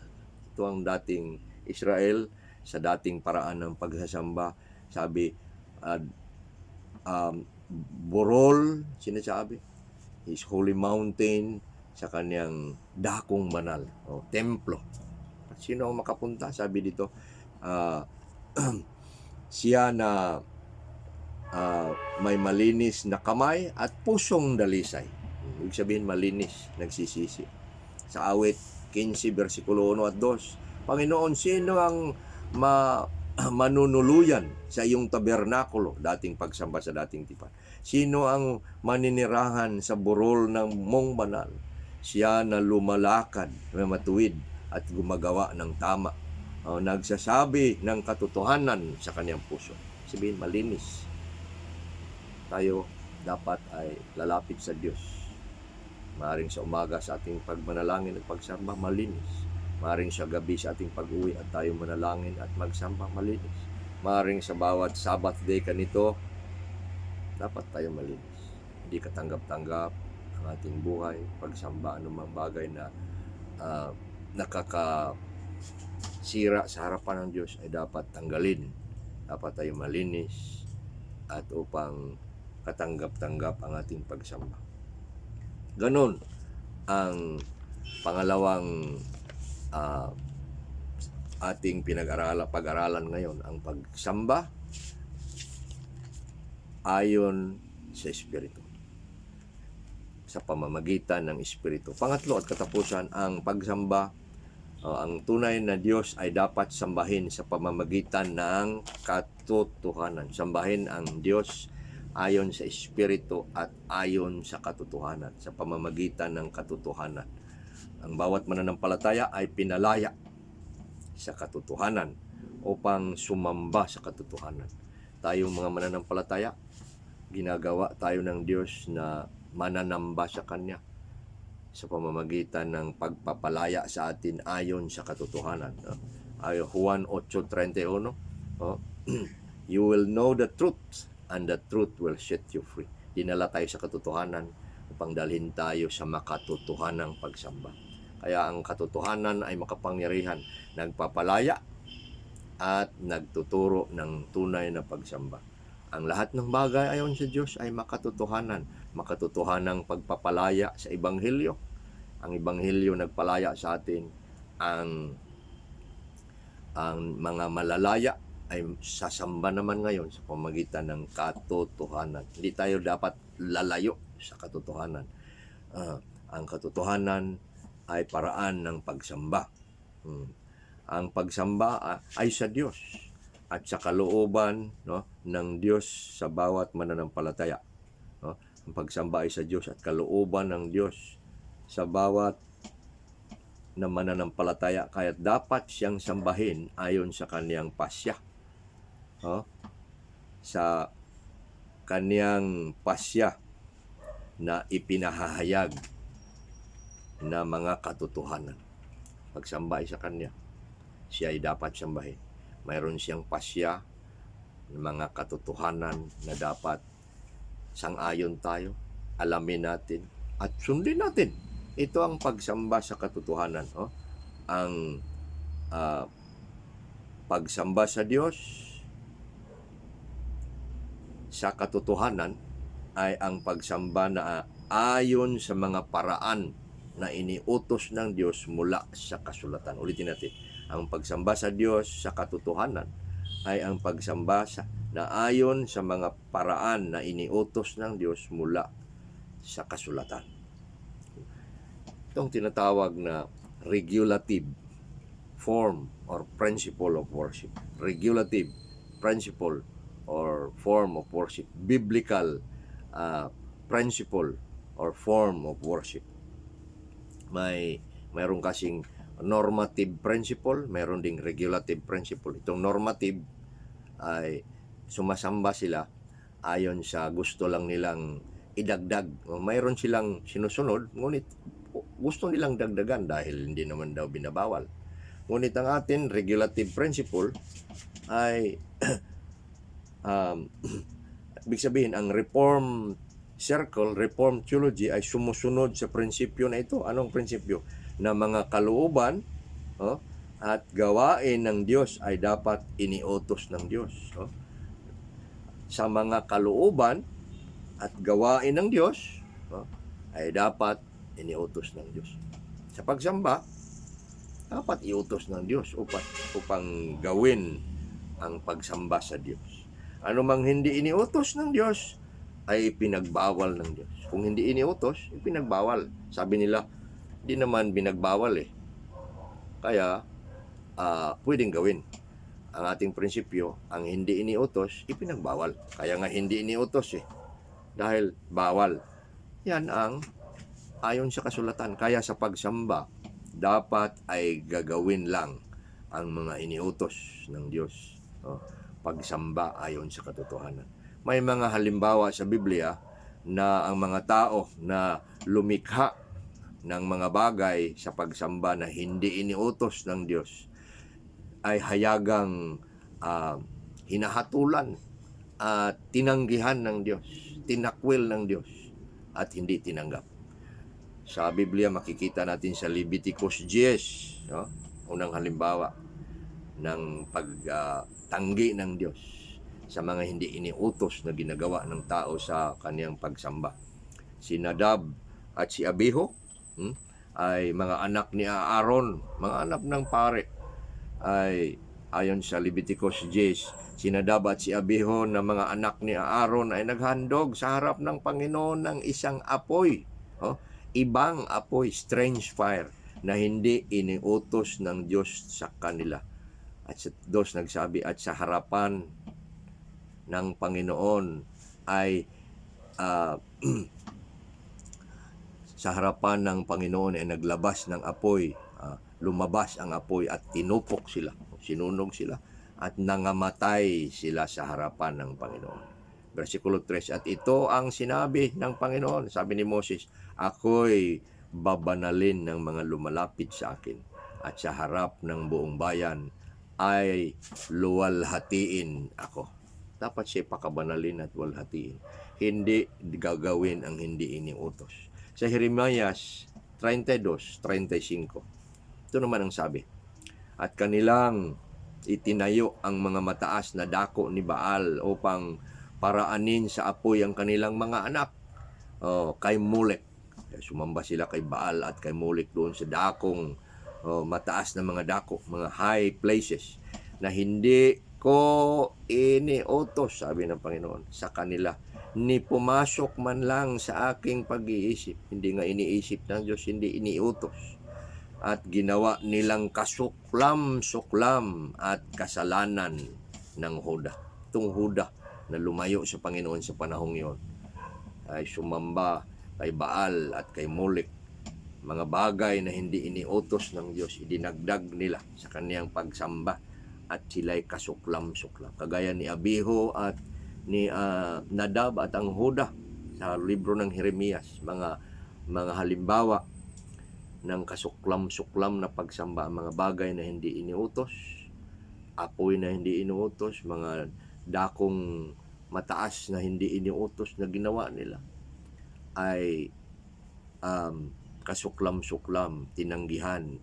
Ito ang dating Israel sa dating paraan ng pagsasamba. Sabi, burol, sinasabi, His holy mountain, sa kanyang dakong banal o templo. Sino ang makapunta? Sabi dito, siya na may malinis na kamay at pusong dalisay. Ibig sabihin malinis, nagsisisi. Sa awit 15 versikulo 1 at 2, Panginoon, sino ang manunuluyan sa iyong tabernakulo, dating pagsamba sa dating tipan? Sino ang maninirahan sa burol ng mong banal? Siya na lumalakad na matuwid at gumagawa ng tama. Nagsasabi ng katotohanan sa kanyang puso. Sabihin, malinis. Tayo dapat ay lalapit sa Diyos. Maaaring sa umaga sa ating pagmanalangin at pagsamba, malinis. Maaaring sa gabi sa ating pag-uwi at tayo manalangin at magsamba, malinis. Maaaring sa bawat Sabbath day kanito, dapat tayo malinis. Hindi katanggap-tanggap ang ating buhay, pagsamba, anumang bagay na nakakasira sa harapan ng Diyos ay dapat tanggalin. Dapat tayo malinis at upang katanggap-tanggap ang ating pagsamba. Ganon ang pangalawang ating pag-aralan ngayon, ang pagsamba ayon sa Espiritu, sa pamamagitan ng Espiritu. Pangatlo at katapusan, ang pagsamba, ang tunay na Diyos ay dapat sambahin sa pamamagitan ng katotohanan. Sambahin ang Diyos ayon sa Espiritu at ayon sa katotohanan, sa pamamagitan ng katotohanan. Ang bawat mananampalataya ay pinalaya sa katotohanan upang sumamba sa katotohanan. Tayong mga mananampalataya, ginagawa tayo ng Diyos na mananamba sa Kanya sa pamamagitan ng pagpapalaya sa atin ayon sa katotohanan. Juan 8:31, you will know the truth and the truth will set you free. Dinala tayo sa katotohanan upang dalhin tayo sa makatotohanang pagsamba. Kaya ang katotohanan ay makapangyarihan, nagpapalaya at nagtuturo ng tunay na pagsamba. Ang lahat ng bagay ayon sa Diyos ay makatotohanan. Makatotohanang pagpapalaya sa Ebanghelyo. Ang Ebanghelyo nagpalaya sa atin. Ang mga malalaya ay sasamba naman ngayon sa pamagitan ng katotohanan. Hindi tayo dapat lalayo sa katotohanan. Ang katotohanan ay paraan ng pagsamba. Ang pagsamba ay sa Diyos at sa kalooban, no, ng Diyos sa bawat mananampalataya. No? Ang pagsamba ay sa Diyos at kalooban ng Diyos sa bawat na mananampalataya, kaya dapat siyang sambahin ayon sa kaniyang pasya. Sa kaniyang pasya na ipinahahayag na mga katotohanan. Pagsamba ay sa kanya. Siya ay dapat sambahin. Mayroon siyang pasya ng mga katotohanan na dapat sang-ayon tayo, alamin natin, at sundin natin. Ito ang pagsamba sa katotohanan. Ang pagsamba sa Diyos sa katotohanan ay ang pagsamba na ayon sa mga paraan na iniutos ng Diyos mula sa kasulatan. Ulitin natin. Ang pagsamba sa Diyos sa katotohanan ay ang pagsamba na ayon sa mga paraan na iniutos ng Diyos mula sa kasulatan. Itong tinatawag na regulative form or principle of worship. Regulative principle or form of worship. Biblical principle or form of worship. Mayroon kasing normative principle, mayroon ding regulative principle. Itong normative ay sumasamba sila ayon sa gusto lang nilang idagdag. Mayroon silang sinusunod, ngunit gusto nilang dagdagan dahil hindi naman daw binabawal. Ngunit ang atin, regulative principle, ay ibig sabihin, ang Reform Circle, Reform Theology ay sumusunod sa prinsipyo na ito. Anong prinsipyo? Na mga kalooban at gawain ng Diyos ay dapat iniutos ng Diyos. Sa mga kalooban at gawain ng Diyos ay dapat iniutos ng Diyos. Sa pagsamba, dapat iutos ng Diyos upang gawin ang pagsamba sa Diyos. Ano mang hindi iniutos ng Diyos ay pinagbawal ng Diyos. Kung hindi iniutos, pinagbawal. Sabi nila, di naman binagbawal Kaya, pwedeng gawin. Ang ating prinsipyo, ang hindi iniutos, ipinagbawal. Kaya nga hindi iniutos dahil bawal. Yan ang ayon sa kasulatan. Kaya sa pagsamba, dapat ay gagawin lang ang mga iniutos ng Diyos. Pagsamba ayon sa katotohanan. May mga halimbawa sa Biblia na ang mga tao na lumikha ng mga bagay sa pagsamba na hindi iniutos ng Diyos ay hayagang hinahatulan at tinanggihan ng Diyos, tinakwil ng Diyos at hindi tinanggap. Sa Biblia makikita natin sa Leviticus 10, unang halimbawa ng pagtanggi ng Diyos sa mga hindi iniutos na ginagawa ng tao sa kaniyang pagsamba. Si Nadab at si Abihu ay mga anak ni Aaron, mga anak ng pare. Ay ayon sa Leviticus 10, si Nadab at si Abihu na mga anak ni Aaron ay naghandog sa harap ng Panginoon ng isang apoy. Ibang apoy, strange fire, na hindi iniutos ng Diyos sa kanila. At sa Diyos nagsabi, at sa harapan ng Panginoon ay sa harapan ng Panginoon ay naglabas ng apoy, lumabas ang apoy at tinupok sila, sinunog sila, at nangamatay sila sa harapan ng Panginoon. Versikulo 3, at ito ang sinabi ng Panginoon, sabi ni Moses, ako'y babanalin ng mga lumalapit sa akin, at sa harap ng buong bayan ay luwalhatiin ako. Dapat siya pakabanalin at walhatiin. Hindi gagawin ang hindi iniutos. Sa Jeremias 32:35, ito naman ang sabi, at kanilang itinayo ang mga mataas na dako ni Baal upang paraanin sa apoy ang kanilang mga anak kay Molek. Sumamba sila kay Baal at kay Molek doon sa dakong mataas na mga dako, mga high places na hindi ko iniutos, sabi ng Panginoon, sa kanila, ni pumasok man lang sa aking pag-iisip. Hindi nga iniisip ng Diyos, hindi iniutos. At ginawa nilang kasuklam-suklam at kasalanan ng Huda. Itong Huda na lumayo sa Panginoon sa panahong yon ay sumamba kay Baal at kay Molek. Mga bagay na hindi iniutos ng Diyos, idinagdag nila sa kaniyang pagsamba at sila'y kasuklam-suklam. Kagaya ni Abiho at ni Nadab at ang Huda sa libro ng Jeremias, mga halimbawa ng kasuklam-suklam na pagsamba, mga bagay na hindi iniutos, apoy na hindi iniutos, mga dakong mataas na hindi iniutos na ginawa nila ay kasuklam-suklam, tinanggihan,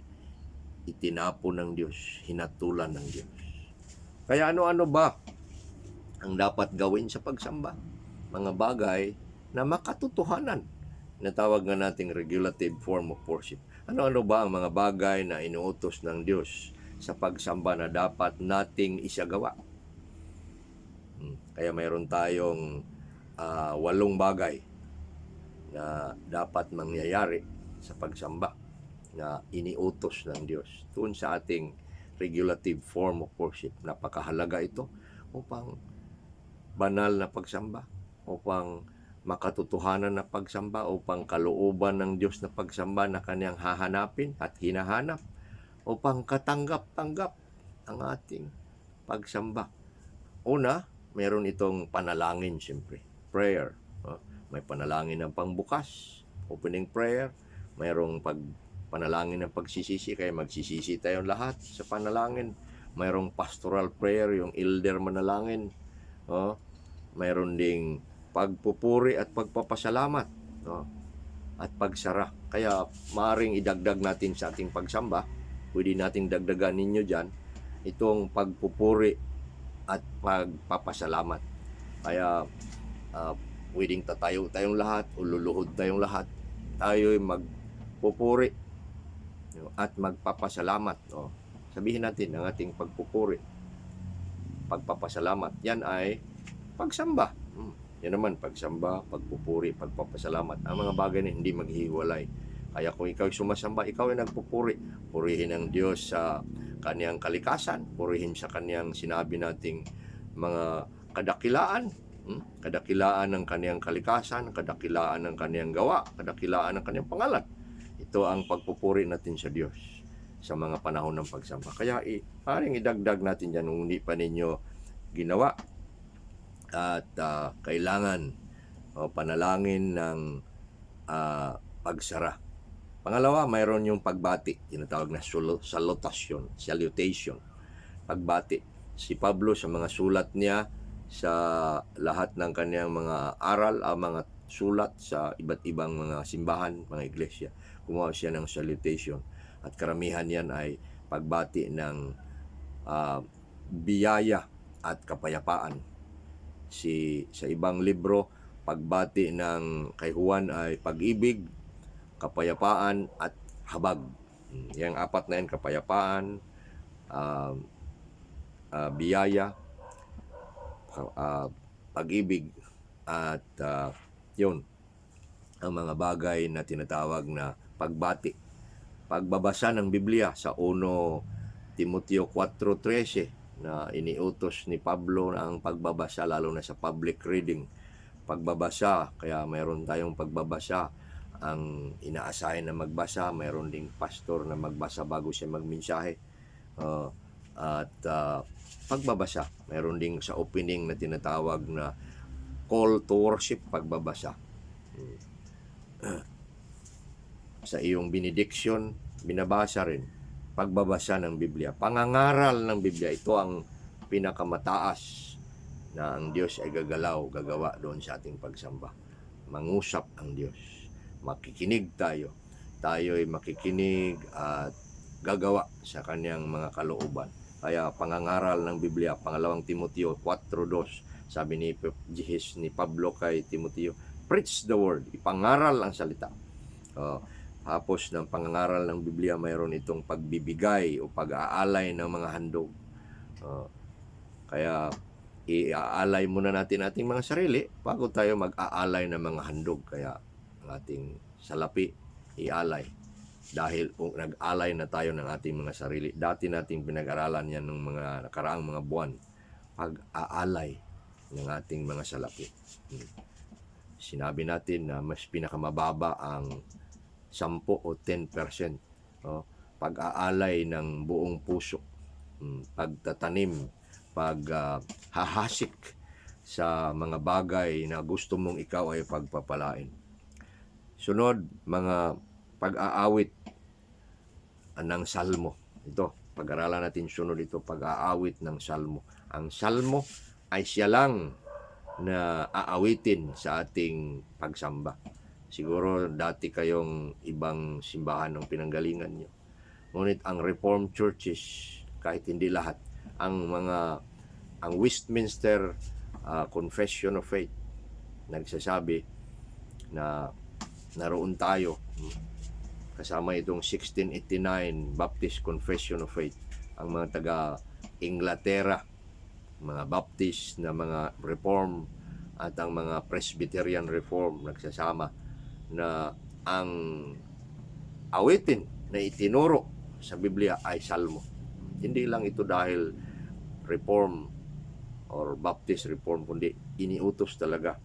itinapon ng Diyos, hinatulan ng Diyos. Kaya ano-ano ba ang dapat gawin sa pagsamba? Mga bagay na makatotohanan, na tawag nga nating regulative form of worship. Ano-ano ba ang mga bagay na inuutos ng Diyos sa pagsamba na dapat nating isagawa? Kaya mayroon tayong 8 bagay na dapat mangyayari sa pagsamba na iniutos ng Diyos doon sa ating regulative form of worship. Napakahalaga ito upang banal na pagsamba, upang makatotohanan na pagsamba, upang kalooban ng Diyos na pagsamba na kaniyang hahanapin at hinahanap, upang katanggap-tanggap ang ating pagsamba. Una, meron itong panalangin, siyempre, prayer. May panalangin ng pangbukas, opening prayer, mayroong panalangin ng pagsisisi, kaya magsisisi tayong lahat sa panalangin. Mayroong pastoral prayer, yung elder manalangin. Mayroon ding pagpupuri at pagpapasalamat, at pagsara. Kaya maaaring idagdag natin sa ating pagsamba, pwede nating dagdagan ninyo dyan, itong pagpupuri at pagpapasalamat. Kaya pwedeng tatayo tayong lahat, ululuhod tayong lahat, tayo'y magpupuri at magpapasalamat. Sabihin natin ang ating pagpupuri, pagpapasalamat, yan ay pagsamba. Yan naman, pagsamba, pagpupuri, pagpapasalamat, ang mga bagay na hindi maghihiwalay. Kaya kung ikaw sumasamba, ikaw ay nagpupuri. Purihin ang Diyos sa kaniyang kalikasan, purihin sa kaniyang sinabi nating mga kadakilaan, kadakilaan ng kaniyang kalikasan, kadakilaan ng kaniyang gawa, kadakilaan ng kaniyang pangalan. Ito ang pagpupuri natin sa Diyos sa mga panahon ng pagsamba. Kaya paring idagdag natin yan kung hindi pa ninyo ginawa. At kailangan panalangin ng pagsara. Pangalawa, mayroon yung pagbati, tinatawag na salutation, pagbati. Si Pablo sa mga sulat niya, sa lahat ng kaniyang mga aral, mga sulat sa iba't ibang mga simbahan, mga iglesia, gumawa siya ng salutation. At karamihan yan ay pagbati ng biyaya at kapayapaan. Sa ibang libro, pagbati ng kay Juan ay pag-ibig, kapayapaan at habag. Yang 4 na yan, kapayapaan, biyaya, pag-ibig, at yun ang mga bagay na tinatawag na pagbati. Pagbabasa ng Biblia sa 1 Timoteo 4:13 na iniutos ni Pablo na ang pagbabasa, lalo na sa public reading. Pagbabasa, kaya mayroon tayong pagbabasa. Ang inaasahin na magbasa, mayroon ding pastor na magbasa bago siya magmensahe. At pagbabasa, mayroon ding sa opening na tinatawag na call to worship, pagbabasa. Sa iyong benediction, binabasa rin, pagbabasa ng Biblia. Pangangaral ng Biblia, ito ang pinakamataas na ang Diyos ay gagawa doon sa ating pagsamba. Mangusap ang Diyos. Makikinig tayo. Tayo ay makikinig at gagawa sa kaniyang mga kalooban. Kaya pangangaral ng Biblia, 2 Timoteo 4:2, sabi ni Pablo kay Timoteo, preach the word, ipangaral ang salita. Tapos ng pangangaral ng Biblia, mayroon itong pagbibigay o pag-aalay ng mga handog. Kaya iaalay muna natin ating mga sarili bago tayo mag-aalay ng mga handog. Kaya ang ating salapi, ialay. Dahil nag-alay na tayo ng ating mga sarili. Dati nating pinag-aralan yan ng mga nakaraang mga buwan. Pag-aalay ng ating mga salapi. Sinabi natin na mas pinakamababa ang 10 o 10%. Pag-aalay ng buong puso. Pagtatanim, paghahasik sa mga bagay na gusto mong ikaw ay pagpapalain. Sunod, mga pag-aawit ng salmo. Ito, pag-aralan natin sunod ito, pag-aawit ng salmo. Ang salmo ay siya lang na aawitin sa ating pagsamba. Siguro dati kayong ibang simbahan ng pinanggalingan nyo. Ngunit ang Reformed churches, kahit hindi lahat, ang Westminster Confession of Faith nagsasabi na naroon tayo kasama itong 1689 Baptist Confession of Faith, ang mga taga Inglaterra, mga Baptist na mga Reform at ang mga Presbyterian Reform nagsasama na ang awitin na itinuro sa Biblia ay salmo. Hindi lang ito dahil Reform or Baptist Reform, kundi iniutos talaga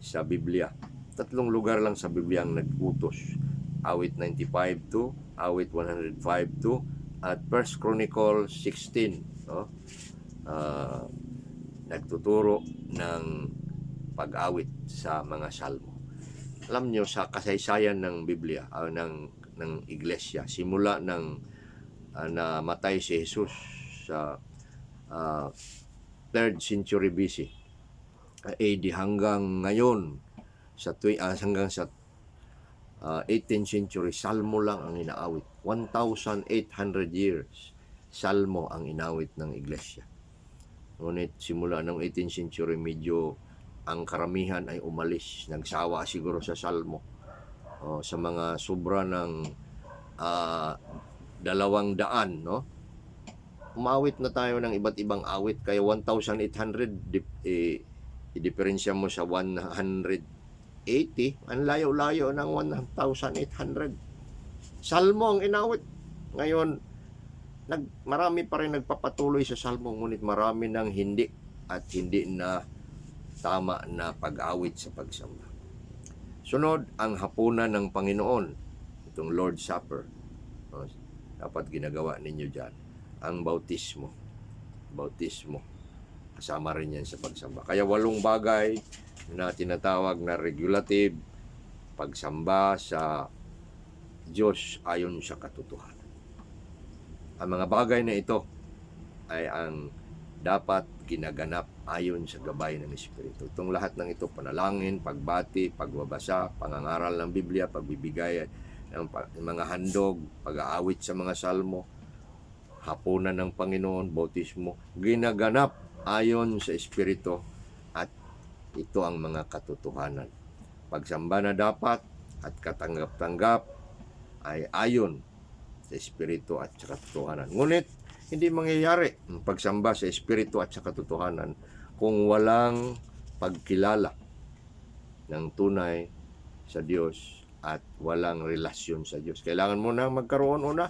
sa Biblia. 3 lugar lang sa Biblia ang nag-utos. Awit 95:2, Awit 105:2, at 1 Chronicle 16. Nagtuturo ng pag-awit sa mga salmo. Alam nyo, sa kasaysayan ng Biblia, ng Iglesia, simula ng namatay si Jesus sa 3rd century BC, AD, hanggang ngayon, hanggang sa 18th century, salmo lang ang inaawit. 1,800 years, salmo ang inawit ng Iglesia. Ngunit simula ng 18th century, medyo ang karamihan ay umalis. Nagsawa siguro sa salmo. Sa mga sobra ng 200, no? Umawit na tayo ng iba't ibang awit. Kaya 1,800, i-diferensya mo sa 180, ang layo-layo ng 1,800. Salmo ang inawit. Ngayon, marami pa rin nagpapatuloy sa salmo, ngunit marami nang hindi at hindi na tama na pag-awit sa pagsamba. Sunod, ang hapunan ng Panginoon, itong Lord's Supper. Dapat ginagawa ninyo dyan. Ang bautismo. Kasama rin yan sa pagsamba. Kaya 8 bagay na tinatawag na regulative pagsamba sa Diyos ayon sa katotohanan. Ang mga bagay na ito ay ang dapat ginaganap ayon sa gabay ng Espiritu. Itong lahat ng ito, panalangin, pagbati, pagbabasa, pangangaral ng Biblia, pagbibigay ng mga handog, pag-aawit sa mga salmo, hapunan ng Panginoon, bautismo, ginaganap ayon sa Espiritu, at ito ang mga katotohanan. Pagsamba na dapat at katanggap-tanggap ay ayon sa Espiritu at sa katotohanan. Ngunit, hindi mangyayari ang pagsamba sa Espiritu at sa katotohanan kung walang pagkilala ng tunay sa Diyos at walang relasyon sa Diyos. Kailangan mo na magkaroon una.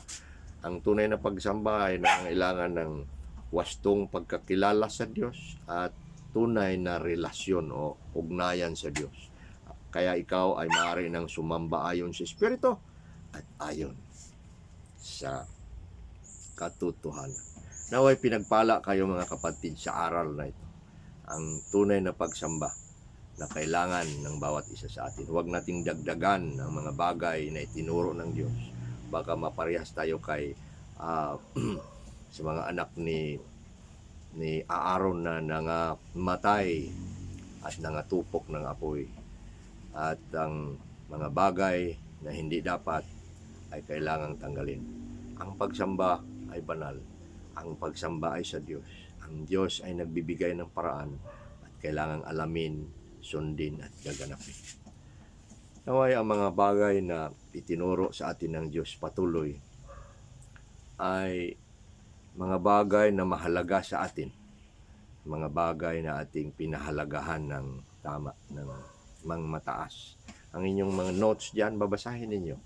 Ang tunay na pagsamba ay nangailangan ng wastong pagkakilala sa Diyos at tunay na relasyon o ugnayan sa Diyos. Kaya ikaw ay maaari nang sumamba ayon sa Espiritu at ayon sa katotohanan. Naway pinagpala kayo mga kapatid sa aral na ito. Ang tunay na pagsamba na kailangan ng bawat isa sa atin. Huwag nating dagdagan ang mga bagay na itinuro ng Diyos. Baka maparehas tayo kay sa mga anak ni Aaron na nangamatay at nangatupok ng apoy. At ang mga bagay na hindi dapat ay kailangang tanggalin. Ang pagsamba ay banal. Ang pagsamba ay sa Diyos. Ang Diyos ay nagbibigay ng paraan at kailangang alamin, sundin at gaganapin. Naway ang mga bagay na itinuro sa atin ng Diyos patuloy ay mga bagay na mahalaga sa atin mga bagay na ating pinahalagahan ng tama, ng mataas. Ang inyong mga notes diyan, babasahin ninyo.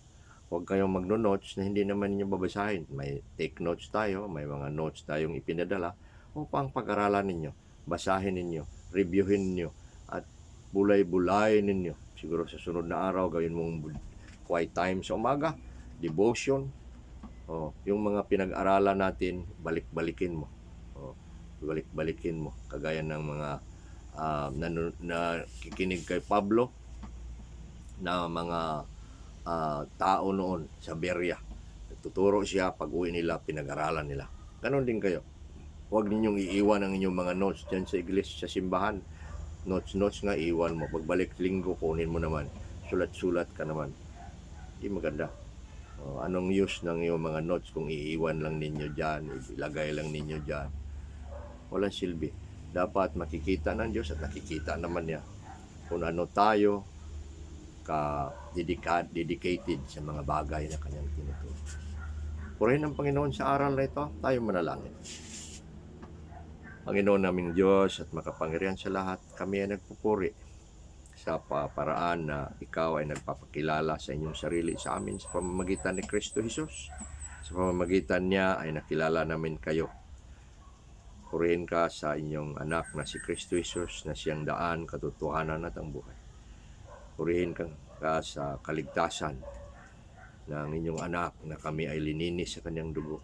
Huwag kayong magno-notes na hindi naman ninyo babasahin. May take notes tayo, may mga notes tayong ipinadala upang pag-aralan ninyo, basahin ninyo, reviewin ninyo, at bulay-bulayin ninyo. Siguro sa sunod na araw, gawin mong quiet time sa umaga, devotion, yung mga pinag-aralan natin, balik-balikin mo. Balik-balikin mo. Kagaya ng mga nakikinig kay Pablo na mga tao noon sa Berea. Nagtuturo siya, pag-uwi nila, pinag-aralan nila. Ganon din kayo. Huwag ninyong iiwan ang inyong mga notes dyan sa iglesia, sa simbahan. Notes nga, iwan mo. Pagbalik linggo, kunin mo naman. Sulat-sulat ka naman. Hindi maganda. Anong use ng iyong mga notes kung iiwan lang ninyo dyan, ilagay lang ninyo dyan? Walang silbi. Dapat makikita ng Diyos at nakikita naman niya kung ano tayo dedicated sa mga bagay na kanyang tinuturo. Purihin ang Panginoon sa aral na ito. Tayo manalangin. Panginoon naming Diyos at makapangyarihan sa lahat, kami ay nagpupuri sa paraan na ikaw ay nagpapakilala sa inyong sarili sa amin sa pamamagitan ni Kristo Jesus. Sa pamamagitan niya ay nakilala namin kayo. Purihin ka sa inyong anak na si Kristo Jesus na siyang daan, katotohanan at ang buhay. Purihin ka sa kaligtasan ng inyong anak na kami ay lininis sa kanyang dugo,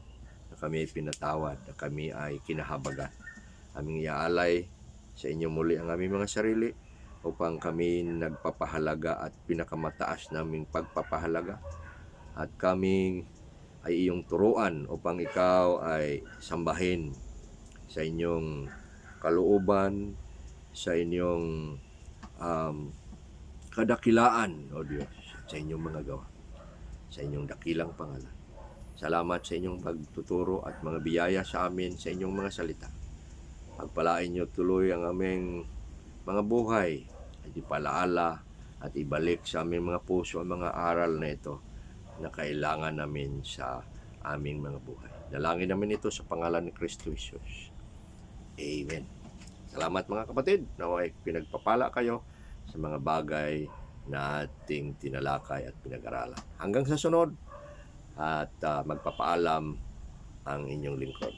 na kami ay pinatawad, na kami ay kinahabagan. Aming iaalay sa inyo muli ang aming mga sarili upang kami nagpapahalaga at pinakamataas naming pagpapahalaga, at kami ay iyong turuan upang ikaw ay sambahin sa inyong kalooban, sa inyong kadakilaan, O Diyos, sa inyong mga gawa, sa inyong dakilang pangalan. Salamat sa inyong pagtuturo at mga biyaya sa amin sa inyong mga salita. Pagpalain niyo tuloy ang aming mga buhay at ipalaala at ibalik sa aming mga puso ang mga aral na ito na kailangan namin sa aming mga buhay. Dalangin namin ito sa pangalan ni Kristo Jesus. Amen. Salamat mga kapatid. Naway pinagpapala kayo sa mga bagay na ating tinalakay at pinag-aralan. Hanggang sa sunod, at magpapaalam ang inyong lingkod.